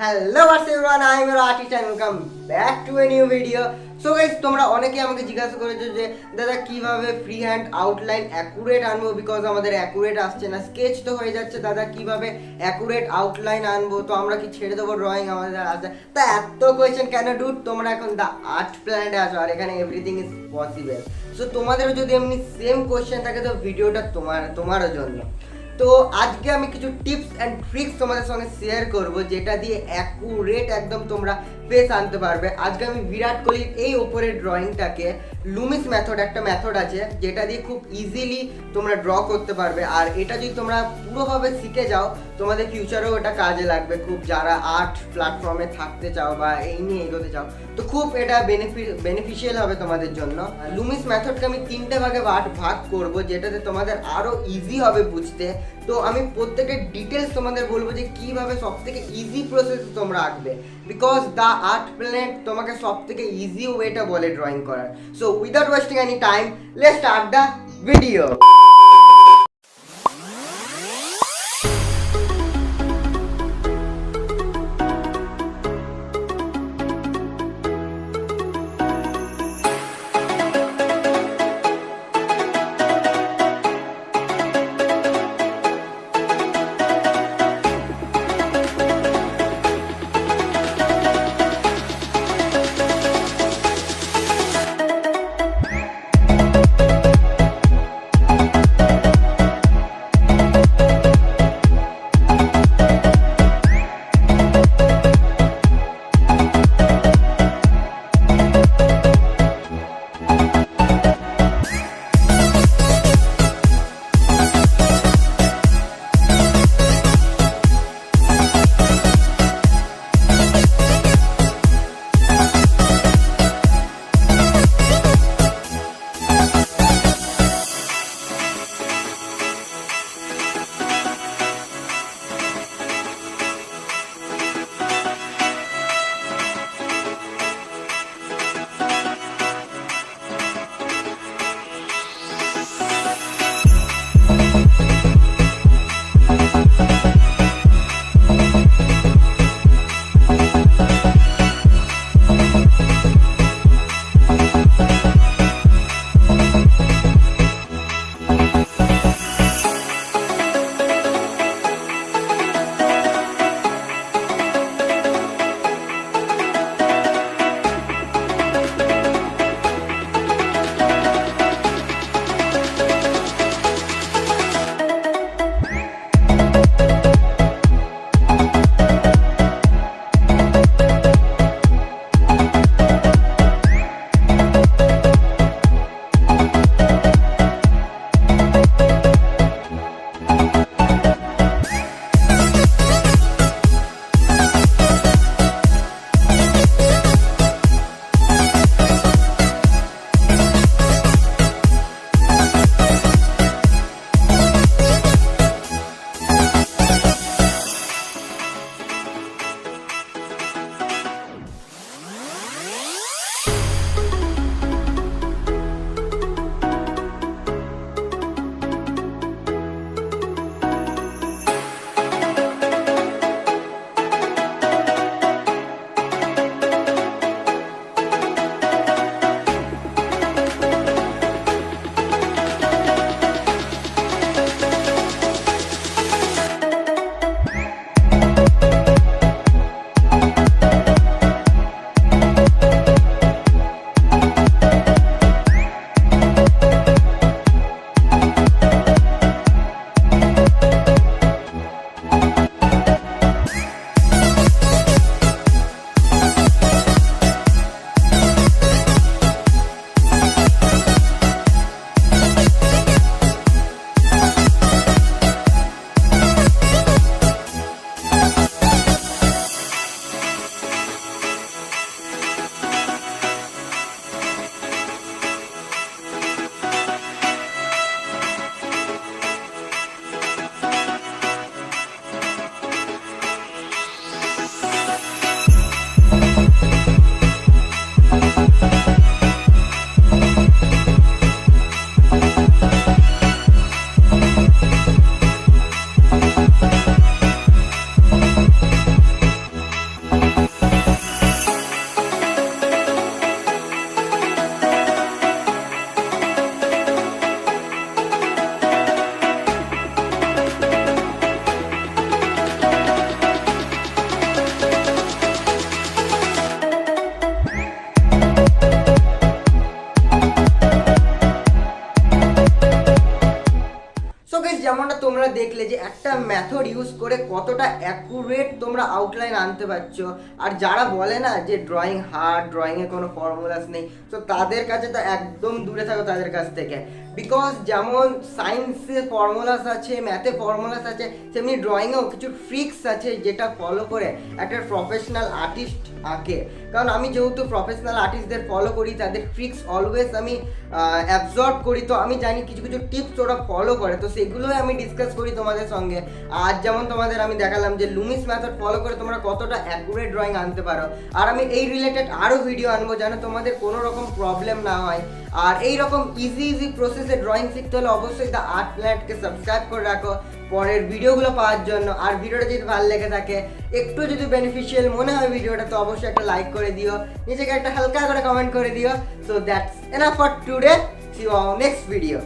Hello what's everyone, I am Virat and welcome back to a new video. So guys, তোমরা অনেকে আমাকে জিজ্ঞাসা করেছো যে দাদা কিভাবে ফ্রি হ্যান্ড আউটলাইন অ্যাকুরেট আনবো, বিকজ আমাদের অ্যাকুরেট আসছে না, স্কেচ তো হয়ে যাচ্ছে, দাদা কিভাবে অ্যাকুরেট আউটলাইন আনবো, তো আমরা কি ছেড়ে দেবো ড্রয়িং আমাদের আসছে? তা এত কোয়েশ্চেন কেন ডুড? তোমরা এখন দ্য আর্ট প্ল্যানেটে আছো আর এখানে এভরিথিং ইজ পসিবল। সো তোমাদেরও যদি এমনি সেম কোয়েশ্চেন থাকে তো ভিডিওটা তোমারও জন্য। তো আজকে আমি কিছু টিপস অ্যান্ড ট্রিক্স তোমাদের সঙ্গে শেয়ার করব যেটা দিয়ে অ্যাকুরেট একদম তোমরা ফেস আনতে পারবে। আজকে আমি বিরাট কোহলির এই ওপরের ড্রয়িংটাকে লুমিস মেথড, একটা মেথড আছে যেটা দিয়ে খুব ইজিলি তোমরা ড্র করতে পারবে। আর এটা যদি তোমরা পুরোভাবে শিখে যাও তোমাদের ফিউচারেও এটা কাজে লাগবে, খুব যারা আর্ট প্ল্যাটফর্মে থাকতে চাও বা এই নিয়ে এগোতে চাও তো খুব এটা বেনিফিশিয়াল হবে তোমাদের জন্য। লুমিস মেথডকে আমি তিনটে ভাগ করব যেটাতে তোমাদের আরও ইজি হবে বুঝতে। তো আমি প্রত্যেকের ডিটেলস তোমাদের বলবো যে কিভাবে সব থেকে ইজি প্রসেস তোমরা আঁকবে, বিকজ দ্য আর্ট প্ল্যানেট তোমাকে সব থেকে ইজি ওয়েটা বলে ড্রয়িং করার। So without wasting any time, let's start the video. দেখলে যে একটা মেথড ইউজ করে কতটা অ্যাকুরেট তোমরা আউটলাইন আনতে পারছো। আর যারা বলে না যে ড্রয়িং হার্ড, ড্রয়িংয়ে কোনো ফর্মুলাস নেই, তো তাদের কাছে তো একদম দূরে থাকো তাদের কাছ থেকে। বিকজ যেমন সায়েন্সে ফর্মুলাস আছে, ম্যাথে ফর্মুলাস আছে, তেমনি ড্রয়িংয়েও কিছু ট্রিক্স আছে যেটা ফলো করে একটা প্রফেশনাল আর্টিস্ট আঁকে। কারণ আমি যেহেতু প্রফেশনাল আর্টিস্টদের ফলো করি, তাদের ট্রিক্স অলওয়েজ আমি অ্যাবজর্ব করি, তো আমি জানি কিছু কিছু টিপস ওরা ফলো করে, তো সেগুলোই আমি ডিসকাস করি তোমাদের সঙ্গে। আর যেমন তোমাদের আমি দেখালাম যে লুমিস মেথড ফলো করে তোমরা কতটা অ্যাকুরেট ড্রয়িং আনতে পারো। আর আমি এই রিলেটেড আরও ভিডিও আনবো যেন তোমাদের কোনো রকম প্রবলেম না হয়। আর এই রকম ইজি প্রসেসে ড্রয়িং শিখতে হলে অবশ্যই দ্য আর্ট প্ল্যানেটকে সাবস্ক্রাইব করে রাখো পরের ভিডিওগুলো পাওয়ার জন্য। আর ভিডিওটা যদি ভালো লেগে থাকে, একটু যদি বেনিফিশিয়াল মনে হয় ভিডিওটা, তো অবশ্যই একটা লাইক করে দিও, নিজেকে একটা হালকা করে কমেন্ট করে দিও। So that's enough for today, see you on next video.